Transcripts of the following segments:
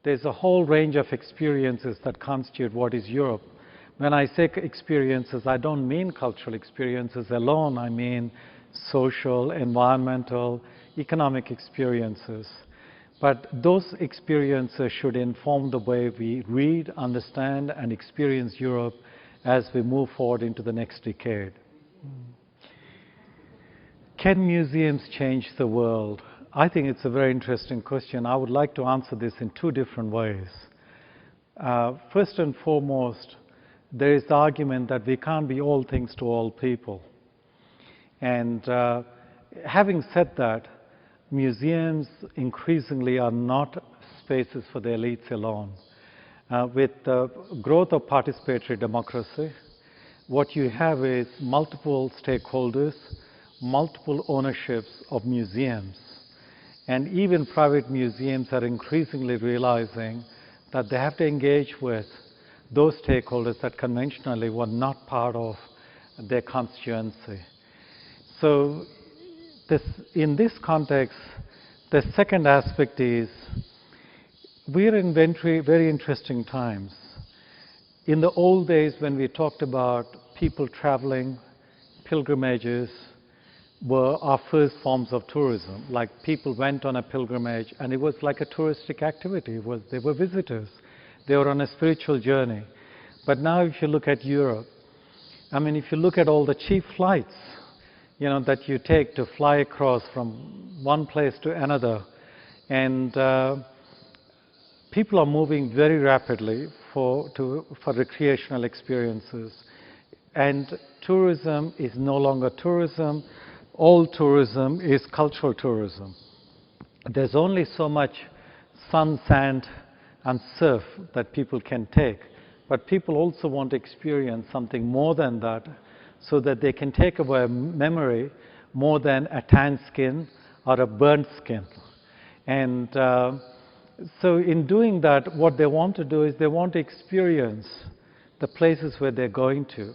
there's a whole range of experiences that constitute what is Europe. When I say experiences, I don't mean cultural experiences alone. I mean social, environmental, economic experiences. But those experiences should inform the way we read, understand, and experience Europe as we move forward into the next decade. Can museums change the world? I think it's a very interesting question. I would like to answer this in two different ways. First and foremost, there is the argument that we can't be all things to all people. And having said that, museums increasingly are not spaces for the elites alone. With the growth of participatory democracy, what you have is multiple stakeholders, multiple ownerships of museums. And even private museums are increasingly realizing that they have to engage with those stakeholders that conventionally were not part of their constituency. So in this context, the second aspect is we're in very interesting times. In the old days when we talked about people traveling, pilgrimages were our first forms of tourism. Like people went on a pilgrimage and it was like a touristic activity. They were visitors. They were on a spiritual journey. But now if you look at Europe, I mean, if you look at all the cheap flights, that you take to fly across from one place to another, and people are moving very rapidly for recreational experiences. And tourism is no longer tourism. All tourism is cultural tourism. There's only so much sun, sand, and surf that people can take. But people also want to experience something more than that, so that they can take away a memory more than a tanned skin or a burnt skin. And so in doing that, what they want to do is they want to experience the places where they're going to.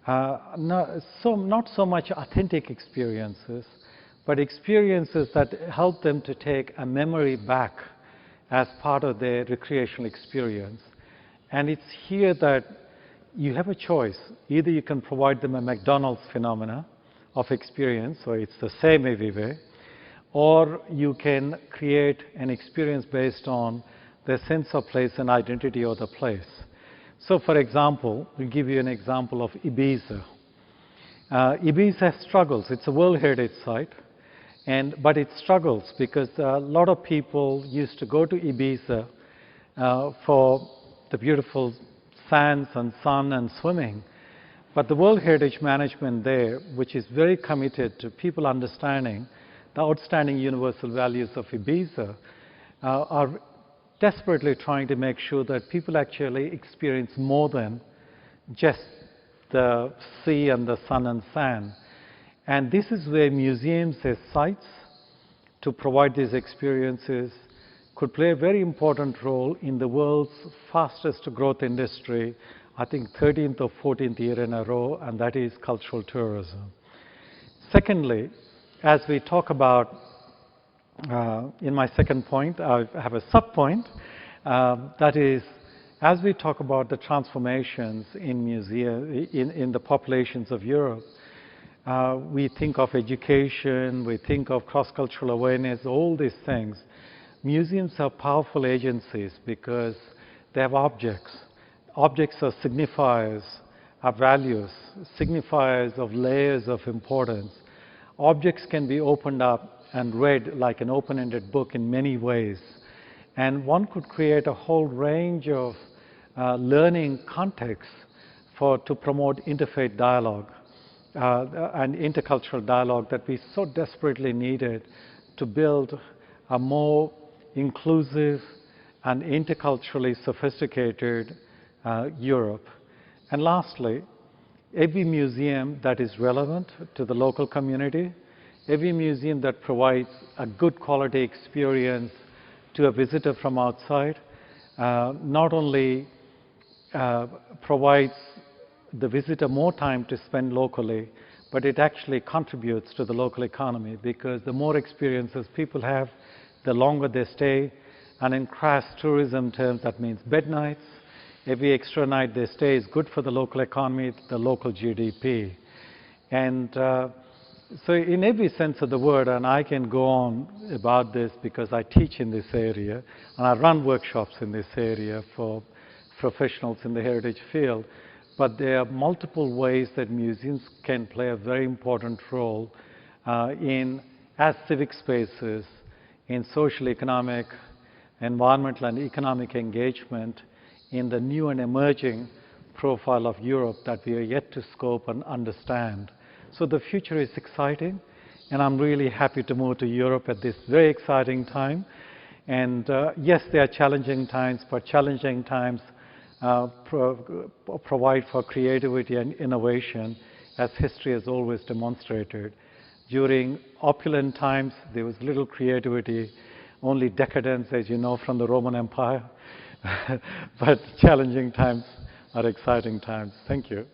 Not so much authentic experiences, but experiences that help them to take a memory back as part of their recreational experience. And it's here that you have a choice. Either you can provide them a McDonald's phenomena of experience, so it's the same everywhere, or you can create an experience based on the sense of place and identity of the place. So for example, we'll give you an example of Ibiza. Ibiza struggles. It's a World Heritage Site, but it struggles because a lot of people used to go to Ibiza for the beautiful sands and sun and swimming. But the World Heritage Management there, which is very committed to people understanding the outstanding universal values of Ibiza, are desperately trying to make sure that people actually experience more than just the sea and the sun and sand. And this is where museums as sites to provide these experiences could play a very important role in the world's fastest growth industry, I think 13th or 14th year in a row, and that is cultural tourism. Secondly, as we talk about, in my second point, I have a sub-point, that is, as we talk about the transformations in the populations of Europe, we think of education, we think of cross-cultural awareness, all these things. Museums are powerful agencies because they have objects. Objects are signifiers of values, signifiers of layers of importance. Objects can be opened up and read like an open-ended book in many ways. And one could create a whole range of learning contexts to promote interfaith dialogue and intercultural dialogue that we so desperately needed to build a more inclusive and interculturally sophisticated Europe. And lastly, every museum that is relevant to the local community, every museum that provides a good quality experience to a visitor from outside, not only provides the visitor more time to spend locally, but it actually contributes to the local economy, because the more experiences people have, the longer they stay, And in crass tourism terms, that means bed nights. Every extra night they stay is good for the local economy, the local GDP. And so in every sense of the word, and I can go on about this because I teach in this area, and I run workshops in this area for professionals in the heritage field, but there are multiple ways that museums can play a very important role as civic spaces, in social, economic, environmental and economic engagement in the new and emerging profile of Europe that we are yet to scope and understand. So the future is exciting, and I'm really happy to move to Europe at this very exciting time. And yes, there are challenging times, but challenging times provide for creativity and innovation, as history has always demonstrated. During opulent times, there was little creativity, only decadence, as you know, from the Roman Empire. But challenging times are exciting times. Thank you.